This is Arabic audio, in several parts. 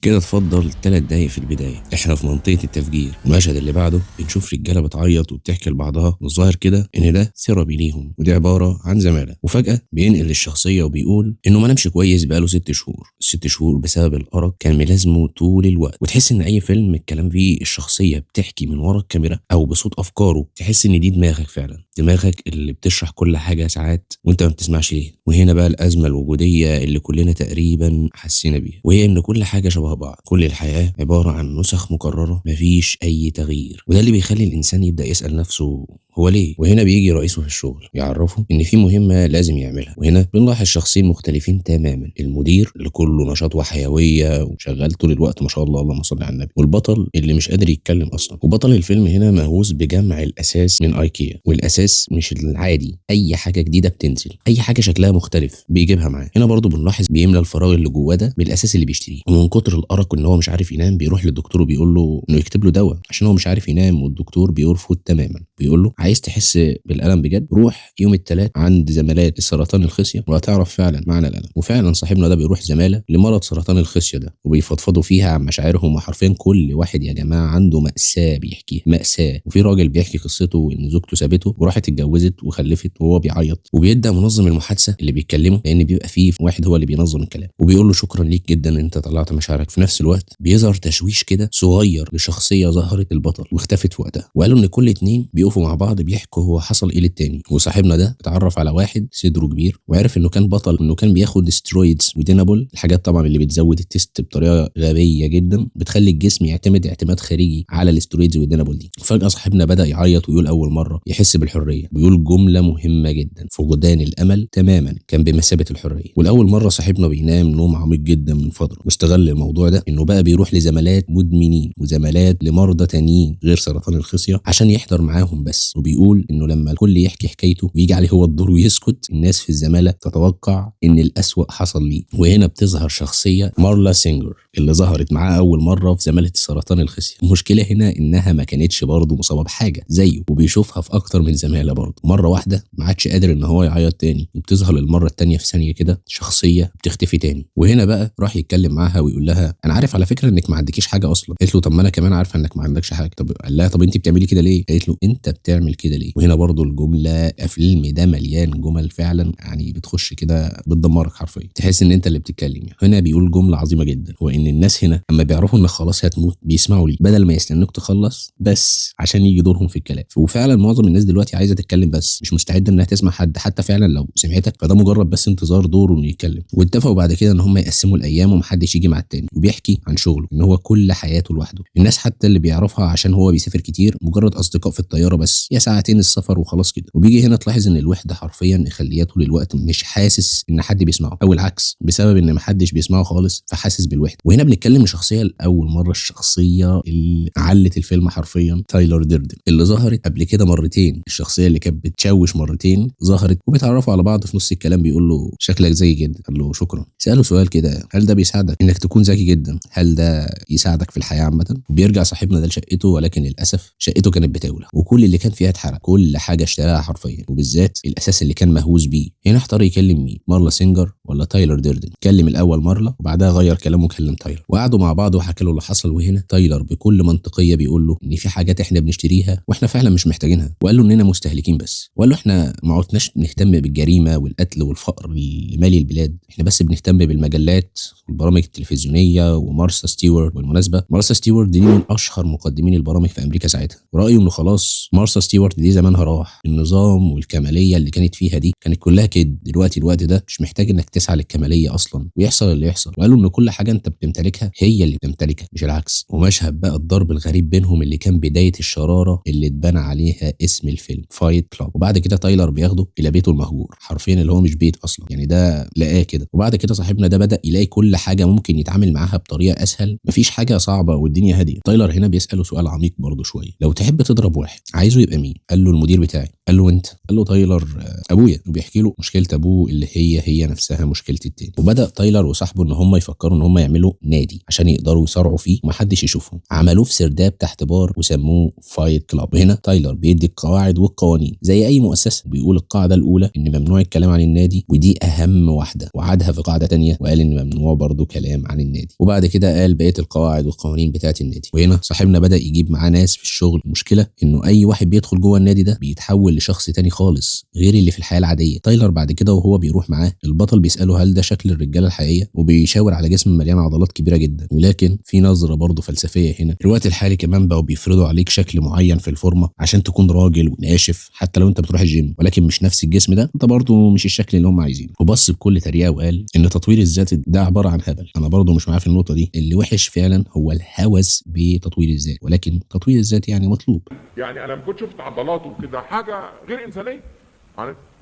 كده اتفضل 3 دقايق في البداية. احنا في منطقة التفجير. المشهد اللي بعده بنشوف رجالة بتعيط وبتحكي لبعضها، والظاهر كده ان ده ثيرابي ليهم، ودي عبارة عن زمالة. وفجأة بينقل الشخصية وبيقول انه ما نامش كويس بقاله 6 شهور. ال6 شهور بسبب الأرق كان ملازمه طول الوقت. وتحس ان اي فيلم الكلام فيه الشخصية بتحكي من ورا الكاميرا او بصوت افكاره، تحس ان دي دماغك فعلا، دماغك اللي بتشرح كل حاجة ساعات وانت ما بتسمعش ليه. وهنا بقى الأزمة الوجودية اللي كلنا تقريبا حسينا بيها، وهي ان كل حاجة شبه بعض. كل الحياة عبارة عن نسخ مكررة، مفيش أي تغيير، وده اللي بيخلي الإنسان يبدأ يسأل نفسه هو ليه. وهنا بيجي رئيسه في الشغل يعرفه ان في مهمه لازم يعملها. وهنا بنلاحظ شخصين مختلفين تماما: المدير اللي كله نشاط وحيويه وشغال طول الوقت ما شاء الله اللهم صل على النبي، والبطل اللي مش قادر يتكلم اصلا. وبطل الفيلم هنا مهووس بجمع الاساس من ايكيا، والاساس مش العادي، اي حاجه جديده بتنزل، اي حاجه شكلها مختلف بيجيبها معاه. هنا برضو بنلاحظ بيملى الفراغ اللي جواه ده بالاساس اللي بيشتريه، ومن كتر الارق ان هو مش عارف ينام بيروح للدكتور وبيقول له انه يكتب له دواء عشان هو مش عارف ينام. والدكتور بيرفض تماما، بيقول له عايز تحس بالالم بجد روح يوم الثلاث عند زمالات السرطان الخصيه وهتعرف فعلا معنى الالم. وفعلا صاحبنا ده بيروح زماله لمرض سرطان الخصيه ده، وبيفضفضوا فيها عن مشاعرهم. وحرفيا كل واحد يا جماعه عنده ماساه بيحكيها، ماساه. وفي راجل بيحكي قصته ان زوجته سابته وراحت اتجوزت وخلفت وهو بيعيط، وبيبدا منظم المحادثه اللي بيتكلمه، لان بيبقى فيه واحد هو اللي بينظم الكلام، وبيقول له شكرا ليك جدا ان انت طلعت مشاعرك. في نفس الوقت بيظهر تشويش كده صغير لشخصيه ظهرت البطل واختفت في وقتها، وقالوا ان كل اتنين بيقفوا مع بعض بيحكوا هو حصل ايه للتاني. وصاحبنا ده اتعرف على واحد صدره كبير وعرف انه كان بطل، انه كان بياخد سترويدز ودينابول، الحاجات طبعا اللي بتزود التست بطريقه غبيه جدا، بتخلي الجسم يعتمد اعتماد خارجي على السترويدز والدينابول دي. فجاه صاحبنا بدا يعيط ويقول اول مره يحس بالحريه. بيقول جمله مهمه جدا: فقدان الامل تماما كان بمثابه الحريه. والاول مره صاحبنا بينام نوم عميق جدا من فتره، واستغل الموضوع ده انه بقى بيروح لزملات مدمنين وزملات لمرضى تانيين غير سرطان الخصيه عشان يحضر معاهم بس. وبيقول انه لما الكل يحكي حكايته ويجي عليه هو الدور ويسكت، الناس في الزمالة تتوقع ان الأسوأ حصل ليه. وهنا بتظهر شخصية مارلا سينجر اللي ظهرت معاه أول مرة في زمالة السرطان الخصية. المشكلة هنا إنها ما كانتش برضه مصابة بحاجة زيه، وبيشوفها في أكتر من زمالة برضه. مرة واحدة ما عادش قادر إن هو يعيط تاني، وبتظهر المرة التانية في ثانية كده شخصية بتختفي تاني. وهنا بقى راح يتكلم معاها ويقول لها أنا عارف على فكرة إنك ما عندكيش حاجة أصلا. قالت له طب ما أنا كمان عارفة إنك ما عندكش حاجة. طب قال لها طب أنت بتعملي كده ليه؟ قالت له أنت بتعمل كده ليه؟ وهنا برضه الجملة، الفيلم ده مليان جمل فعلا يعني بتخش كده بتدمرك حرفيا، تحس ان انت اللي بتتكلم. يعني هنا بيقول جمله عظيمه جدا، هو ان الناس هنا اما بيعرفوا انك خلاص هتموت بيسمعوا ليك بدل ما يستنوك تخلص بس عشان يجي دورهم في الكلام. وفعلا معظم الناس دلوقتي عايزه تتكلم بس مش مستعده انها تسمع حد، حتى فعلا لو سمعتك فده مجرد بس انتظار دوره انه يتكلم. واتفقوا بعد كده ان هم يقسموا الايام ومحدش يجي مع التاني. وبيحكي عن شغله ان هو كل حياته لوحده. الناس حتى اللي بيعرفها عشان هو بيسافر كتير مجرد اصدقاء في الطياره بس، يا ساعتين السفر وخلاص كده. وبيجي هنا تلاحظ ان الوحده حرفيا مخليه طول الوقت مش حاسس ان حد بيسمعه، او العكس بسبب ان محدش بيسمعه خالص فحاسس بالوحده. وهنا بنتكلم شخصيه لاول مره، الشخصيه اللي علت الفيلم حرفيا تايلر ديردن، اللي ظهرت قبل كده مرتين. الشخصيه اللي كانت بتشوش مرتين ظهرت، وبيتعرفوا على بعض. في نص الكلام بيقول له شكلك ذكي جدا، قال له شكرا. ساله سؤال كده: هل ده بيساعدك انك تكون ذكي جدا؟ هل ده يساعدك في الحياه عامه؟ وبيرجع صاحبنا ده لشقته، ولكن للاسف شقته كانت بتولع وكل اللي كان فيها اتحرق، كل حاجه اشتراها حرفيا، وبالذات الاساس اللي كان مهووس بيه. هنا احتار يكلم مين، مارلا سينجر ولا تايلر ديردن؟ كلم الاول مارلا وبعدها غير كلامه وكلم تايلر، وقعدوا مع بعض وحكى له اللي حصل. وهنا تايلر بكل منطقيه بيقول له ان في حاجات احنا بنشتريها واحنا فعلا مش محتاجينها، وقال له اننا مستهلكين بس. وقال له احنا ما عدناش نهتم بالجريمه والقتل والفقر اللي مالي البلاد، احنا بس بنهتم بالمجلات والبرامج التلفزيونيه ومارسا ستيوارت. بالمناسبه مارسا ستيوارت دي من اشهر مقدمين البرامج في امريكا ساعتها، ورايه انه خلاص مارسا ستيوارت دي زمانها راح. النظام والكماليه اللي كانت فيها دي كانت كلها كده. دلوقتي الوقت ده مش محتاج انك تسعى للكماليه اصلا ويحصل اللي يحصل. وقالوا ان كل حاجه انت بتمتلكها هي اللي بتمتلكها مش العكس. ومشهد بقى الضرب الغريب بينهم اللي كان بدايه الشراره اللي اتبنى عليها اسم الفيلم فايت كلاب. وبعد كده تايلر بياخده الى بيته المهجور، حرفيا اللي هو مش بيت اصلا، يعني ده لقاه كده. وبعد كده صاحبنا ده بدا يلاقي كل حاجه ممكن يتعامل معاها بطريقه اسهل، مفيش حاجه صعبه والدنيا هاديه. تايلر هنا بيساله سؤال عميق برضه شويه: لو تحب تضرب واحد عايزه يبقى مين؟ قال له المدير بتاعي. قال له انت؟ قال له تايلر ابويا. وبيحكي له مشكله ابوه اللي هي نفسها مشكله التاني. وبدا تايلر وصاحبه ان هم يفكروا ان هم يعملوا نادي عشان يقدروا يصارعوا فيه ومحدش يشوفهم. عملوه في سرداب تحت بار وسموه فايت كلاب. وهنا تايلر بيدي القواعد والقوانين زي اي مؤسسه، بيقول القاعده الاولى ان ممنوع الكلام عن النادي، ودي اهم واحده، وعادها في قاعده تانية وقال ان ممنوع برضو كلام عن النادي. وبعد كده قال بقيه القواعد والقوانين بتاعه النادي. وهنا صاحبنا بدا يجيب معاه ناس في الشغل. المشكله انه اي واحد بيدخل جوه النادي ده بيتحول لشخص تاني خالص غير اللي في الحياه العاديه. تايلر بعد كده وهو بيروح معاه، البطل بيساله هل ده شكل الرجاله الحقيقيه، وبيشاور على جسم مليان عضلات كبيره جدا. ولكن في نظره برضه فلسفيه هنا. الوقت الحالي كمان بقوا بيفرضوا عليك شكل معين في الفورمه عشان تكون راجل وناشف حتى لو انت بتروح الجيم، ولكن مش نفس الجسم ده، انت برضه مش الشكل اللي هم عايزينه. وبص بكل تريقه وقال ان تطوير الذات ده عباره عن هبل. انا برضه مش معاه في النقطه دي. اللي وحش فعلا هو الهوس بتطوير الذات، ولكن تطوير الذات يعني مطلوب. يعني انا لما كنت شفت عضلاته وكده حاجه غير انسانيه.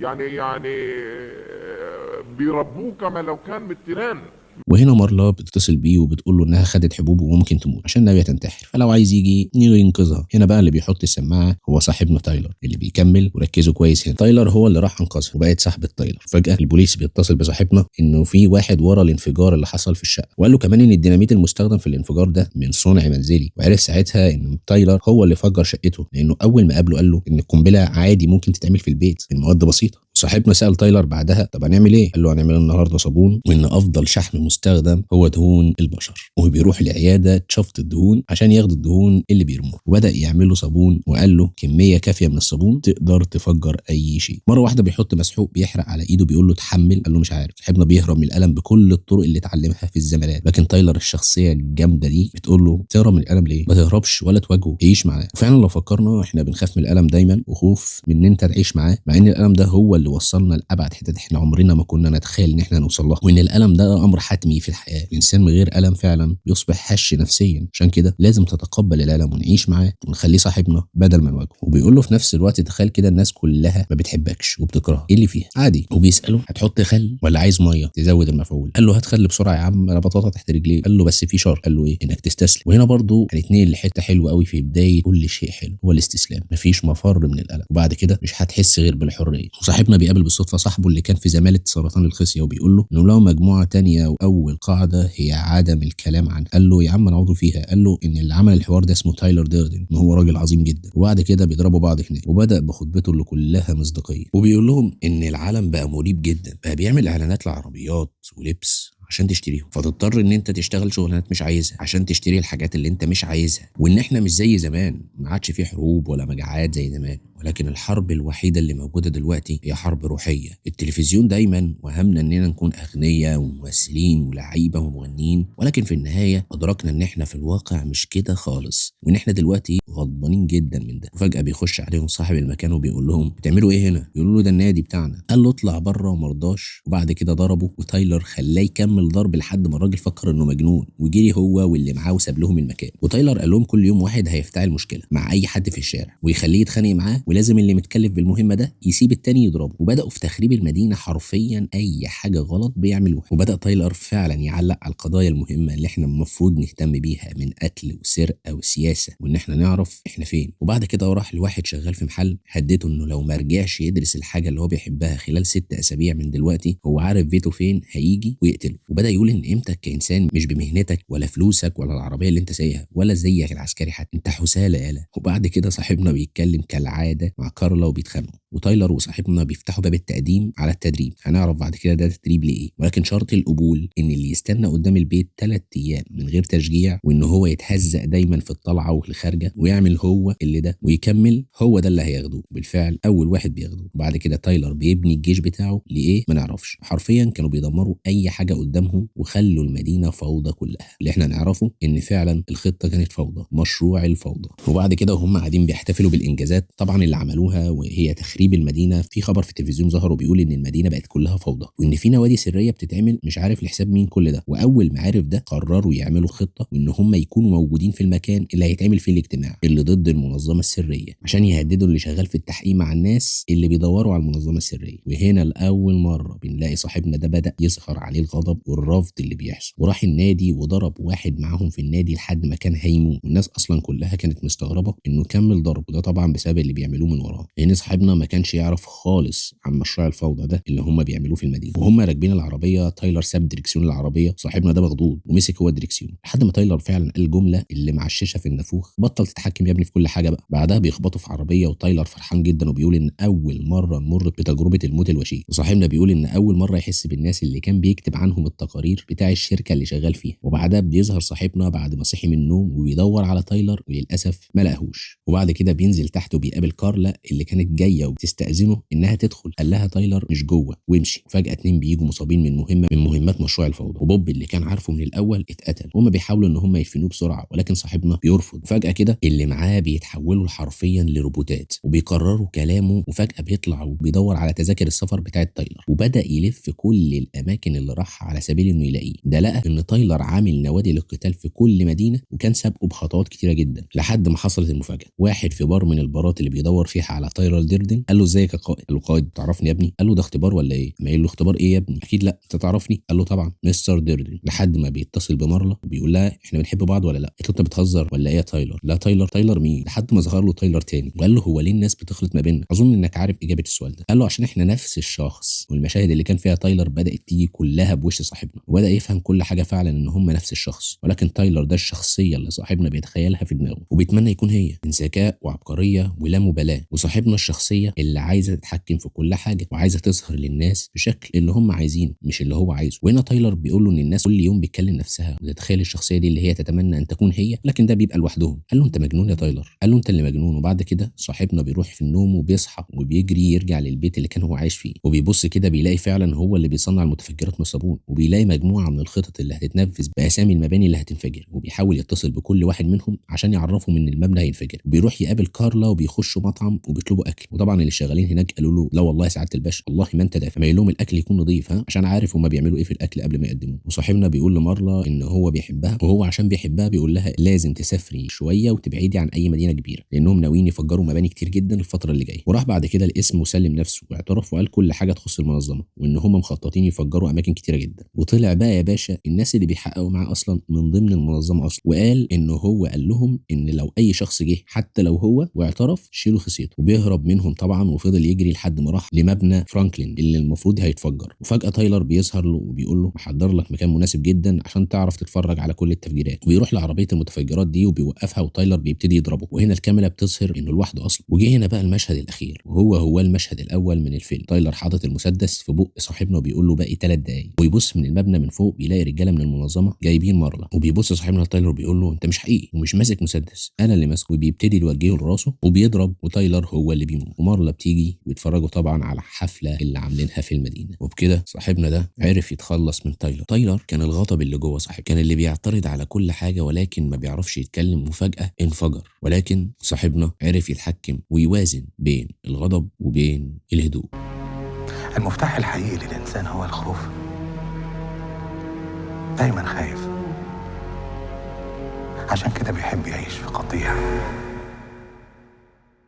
يعني بيربوه كما لو كان من التيران. وهنا مارلا بتتصل بيه وبتقول له انها خدت حبوب وممكن تموت عشان ناويه تنتحر، فلو عايز يجي ينقذها. هنا بقى اللي بيحط السماعه هو صاحبنا تايلر اللي بيكمل. وركزوا كويس هنا، تايلر هو اللي راح انقذها وبقت صاحبه تايلر. فجاه البوليس بيتصل بصاحبنا انه في واحد ورا الانفجار اللي حصل في الشقه، وقال له كمان ان الديناميت المستخدم في الانفجار ده من صنع منزلي. وعرف ساعتها ان تايلر هو اللي فجر شقته، لانه اول ما قابله قال له ان القنبله عادي ممكن تتعمل في البيت المواد بسيطه. صاحبنا سأل تايلر بعدها طب هنعمل ايه؟ قال له هنعمل النهارده صابون، وان افضل شحم مستخدم هو دهون البشر، وبيروح لعياده شفط الدهون عشان ياخد الدهون اللي بيرموها. وبدا يعمل له صابون وقال له كميه كافيه من الصابون تقدر تفجر اي شيء. مره واحده بيحط مسحوق بيحرق على ايده، بيقول له اتحمل، قال له مش عارف. صاحبنا بيهرب من الالم بكل الطرق اللي اتعلمها في الزمالات، لكن تايلر الشخصيه الجامده دي بتقول له تهرب من الالم ليه؟ ما تهربش ولا تواجهه، عيش معاه. وفعلا لو فكرنا احنا بنخاف من الالم دايما، وخوف من ان انت تعيش معاه، مع ان الالم ده هو اللي وصلنا لابعد حتت احنا عمرنا ما كنا نتخيل ان احنا نوصل لها، وان الالم ده امر حتمي في الحياه. الانسان من غير الم فعلا بيصبح هش نفسيا. عشان كده لازم تتقبل الالم ونعيش معاه ونخليه صاحبنا بدل ما نواجهه. وبيقول له في نفس الوقت تخيل كده الناس كلها ما بتحبكش وبتكرهك، ايه اللي فيها؟ عادي. وبيساله هتحط خل ولا عايز ميه تزود المفعول؟ قال له هات خل بسرعه يا عم، انا بطاطا تحت رجلي. قال له بس في شرط. قال له ايه؟ انك تستسلم. وهنا برضو هنتنقل لحته حلوه قوي في بدايه كل شيء حلو، هو الاستسلام. مفيش مفر من الالم، وبعد كده مش هتحس غير بالحريه. وصاحبنا بيقابل بالصدفه صاحبه اللي كان في زماله سرطان الخصيه، وبيقول له انه له مجموعه تانية واول قاعده هي عدم الكلام عنها. قال له يا عم انا عضو فيها. قال له ان اللي عمل الحوار ده اسمه تايلر ديردن، ان هو راجل عظيم جدا. وبعد كده بيضربوا بعض هناك، وبدا بخطبته اللي كلها مصداقيه، وبيقول لهم ان العالم بقى مريب جدا، بقى بيعمل اعلانات لعربيات ولبس عشان تشتريهم، فتضطر ان انت تشتغل شغلانات مش عايزها عشان تشتري الحاجات اللي انت مش عايزها. وان احنا مش زي زمان، ما عادش في حروب ولا مجاعات زي زمان، ولكن الحرب الوحيده اللي موجوده دلوقتي هي حرب روحيه. التلفزيون دايما وهمنا اننا نكون اغنياء وممثلين ولاعيبه ومغنيين، ولكن في النهايه ادركنا ان احنا في الواقع مش كده خالص، وان احنا دلوقتي غضبانين جدا من ده. وفجاه بيخش عليهم صاحب المكان وبيقول لهم بتعملوا ايه هنا؟ يقولوا له ده النادي بتاعنا. قال له اطلع بره ومرضاش، وبعد كده ضربه، وتايلر خلاه يكمل ضرب لحد ما الراجل فكر انه مجنون وجري هو واللي معاه وساب لهم المكان. وتايلر قال لهم كل يوم واحد هيفتعل مشكله مع اي حد في الشارع ويخليه يتخانق معاه، ولازم اللي متكلف بالمهمه ده يسيب التاني يضربه. وبداوا في تخريب المدينه حرفيا، اي حاجه غلط بيعملوها. وبدا تايلر فعلا يعلق على القضايا المهمه اللي احنا المفروض نهتم بيها، من قتل وسرقه وسياسه، وان احنا نعرف احنا فين. وبعد كده راح لواحد شغال في محل، هديته انه لو ما رجعش يدرس الحاجه اللي هو بيحبها خلال 6 اسابيع من دلوقتي، هو عارف بيته فين هيجي ويقتله. وبدا يقول ان قيمتك كانسان مش بمهنتك ولا فلوسك ولا العربيه اللي انت سايقها ولا زيك العسكري حتى، انت حساله آلة. وبعد كده صاحبنا بيتكلم كالعاده مع كارلا وبيتخانقوا، وتايلر وصاحبنا بيفتحوا باب التقديم على التدريب. هنعرف بعد كده ده تدريب لايه، ولكن شرط القبول ان اللي يستنى قدام البيت 3 ايام من غير تشجيع، وان هو يتهزق دايما في الطلعه والخارجه ويعمل هو اللي ده ويكمل، هو ده اللي هياخدوه. بالفعل اول واحد بياخدوه. وبعد كده تايلر بيبني الجيش بتاعه لايه ما نعرفش. حرفيا كانوا بيدمروا اي حاجه قدامهم وخلوا المدينه فوضى كلها. اللي احنا نعرفه ان فعلا الخطه كانت فوضى، مشروع الفوضى. وبعد كده وهم قاعدين بيحتفلوا بالانجازات طبعا اللي عملوها وهي تخريب المدينه، في خبر في التلفزيون ظهر وبيقول ان المدينه بقت كلها فوضى، وان في نوادي سريه بتتعمل مش عارف لحساب مين كل ده. واول ما عرف ده قرروا يعملوا خطه وان هم يكونوا موجودين في المكان اللي هيتعمل فيه الاجتماع اللي ضد المنظمه السريه، عشان يهددوا اللي شغال في التحقيق مع الناس اللي بيدوروا على المنظمه السريه. وهنا لاول مره بنلاقي صاحبنا ده بدا يظهر عليه الغضب والرفض اللي بيحصل، وراح النادي وضرب واحد معاهم في النادي لحد ما كان هيموت. والناس اصلا كلها كانت مستغربه انه كمل ضرب، وده طبعا بسبب اللي بيعملوه من وراه، لان صاحبنا ما كانش يعرف خالص عن مشروع الفوضى ده اللي هم بيعملوه في المدينه. وهم راكبين العربيه تايلر ساب دريكسيون العربيه، صاحبنا ده مخضوض ومسك هو الدريكسيون لحد ما تايلر فعلا قال الجمله اللي معششه في النافوخ: بطل تتحكم يا ابني في كل حاجه بقى. بعدها بيخبطوا في عربيه وتايلر فرحان جدا وبيقول ان اول مره نمر بتجربه الموت الوشيك. وصاحبنا بيقول ان اول مره يحس بالناس اللي كان بيكتب عنهم التقارير بتاع الشركه اللي شغال فيها. وبعدها بيظهر صاحبنا بعد ما صحي من النوم وبيدور على تايلر وللاسف ما لقاهوش. وبعد كده بينزل تحت وبيقابل كارلا اللي كانت جايه وبتستاذنه انها تدخل. قال لها تايلر مش جوه وامشي. وفجاه اتنين بيجوا مصابين من مهمه من مهمات مشروع الفوضى، وبوب اللي كان عارفه من الاول اتقتل. هما بيحاولوا ان هما يدفنوه بسرعه ولكن صاحبنا بيرفض. وفجاه كده اللي معاه بيتحولوا حرفيا لروبوتات وبيكرروا كلامه. وفجاه بيطلع وبيدور على تذاكر السفر بتاعه تايلر وبدا يلف كل الاماكن اللي راحها على سبيل انه يلاقيه. ده لقى ان تايلر عامل نوادي للقتال في كل مدينه وكان سابقه بخطوات كتيره جدا لحد ما حصلت المفاجاه. واحد في بار من البارات اللي بيدور فيها على تايلر ديردن قال له ازيك يا قائد. قال له قائد تعرفني يا ابني؟ قال له ده اختبار ولا ايه؟ ما قال له اختبار ايه يا ابني؟ اكيد لا. انت تعرفني؟ قال له طبعا مستر ديردن. لحد ما بيتصل بمارلا وبيقول لها احنا بنحب بعض ولا لا؟ قالت له انت بتهزر ولا ايه يا تايلر؟ لا تايلر مين؟ لحد ما ظهر له تايلر تاني وقال له هو ليه الناس بتخلط ما بيننا؟ اظن انك عارف اجابه السؤال ده. قال له عشان احنا نفس الشخص. والمشاهد اللي كان فيها تايلر بدات تيجي كلها بوش صاحبنا وبدا يفهم كل حاجه فعلا ان هم نفس الشخص. ولكن تايلر ده الشخصيه اللي صاحبنا بيتخيلها في دماغه وبيتمنى يكون هي، من ذكاء وعبقريه ولا مبالاه. وصاحبنا الشخصيه اللي عايزه تتحكم في كل حاجه وعايزه تظهر للناس بشكل اللي هم عايزينه مش اللي هو عايزه. وهنا تايلر بيقول له ان الناس كل يوم بتكلم نفسها وتتخيل الشخصيه دي اللي هي تتمنى ان تكون هي، لكن ده بيبقى لوحدهم. قال له انت مجنون يا تايلر. قال له انت اللي مجنون. وبعد كده صاحبنا بيروح في النوم وبيصحى وبيجري يرجع للبيت اللي كان هو عايش فيه وبيبص كده بيلاقي فعلا هو اللي بيصنع المتفجرات من الصابون. وبيلاقي مجموعه من الخطط اللي هتتنفذ باسامي المباني اللي هتنفجر وبيحاول يتصل بكل واحد منهم عشان يعرفهم ان المبنى هينفجر. وبيروح يقابل كارلا وبيخشوا مطعم وبيطلبوا اكل. وطبعا اللي شغالين هناك قالوا له لا والله يا سعاده الباشا والله ما انت دافع. ما لهم الاكل يكون نظيف عشان عارف هما بيعملوا ايه في الاكل قبل ما يقدموه. وصاحبنا بيقول لمارلا ان هو بيحبها وهو عشان بيحبها بيقول لها لازم تسافري شويه وتبعدي عن اي مدينه كبيره لانهم ناويين يفجروا مباني كتير جدا الفتره اللي جايه. وراح بعد كده الاسم وسلم نفسه واعترف وقال كل حاجه تخص المنظمه وان هم مخططين يفجروا اماكن كتيره جدا. وطلع بقى يا باشا الناس اللي بيحققوا معاه اصلا من ضمن المنظمه اصلا. وقال ان هو قال لهم ان لو اي شخص جه حتى لو هو واعترف شيلوا خصيته. وبيهرب منهم طبعا وفضل يجري لحد ما راح لمبنى فرانكلين اللي المفروض هيتفجر. وفجاه تايلر بيظهر له وبيقول له محضر لك مكان مناسب جدا عشان تعرف تتفرج على كل التفجيرات. وبيروح لعربيه المتفجرات دي وبيوقفها وتايلر بيبتدي يضربه. وهنا الكاميرا بتظهر انه لوحده اصلا. وجه هنا بقى المشهد الاخير وهو المشهد الاول من الفيلم. تايلر حاطط المسدس في بق صاحبنا وبيقول له باقي 3 دقايق. ويبص من المبنى من فوق بيلاقي رجاله من المنظمه جايبين مارلا. وبيبص صاحبنا لتايلر وبيقول له انت مش حقيقي ومش ماسك مسدس، انا اللي ماسكه. وبيبتدي يوجهه لراسه وبيضرب وتايلر هو اللي بيموت. ومارلا بتيجي ويتفرجوا طبعا على الحفله اللي عاملينها في المدينه. وبكده صاحبنا ده عرف يتخلص من تايلر. تايلر كان الغضب اللي جوه صاحب، كان اللي بيعترض على كل حاجه ولكن ما بيعرفش يتكلم وفجاه انفجر. ولكن صاحبنا عرف يتحكم ويوازن بين الغضب وبين الهدوء. المفتاح الحقيقي للإنسان هو الخوف. دايما خايف، عشان كده بيحب يعيش في قطيع.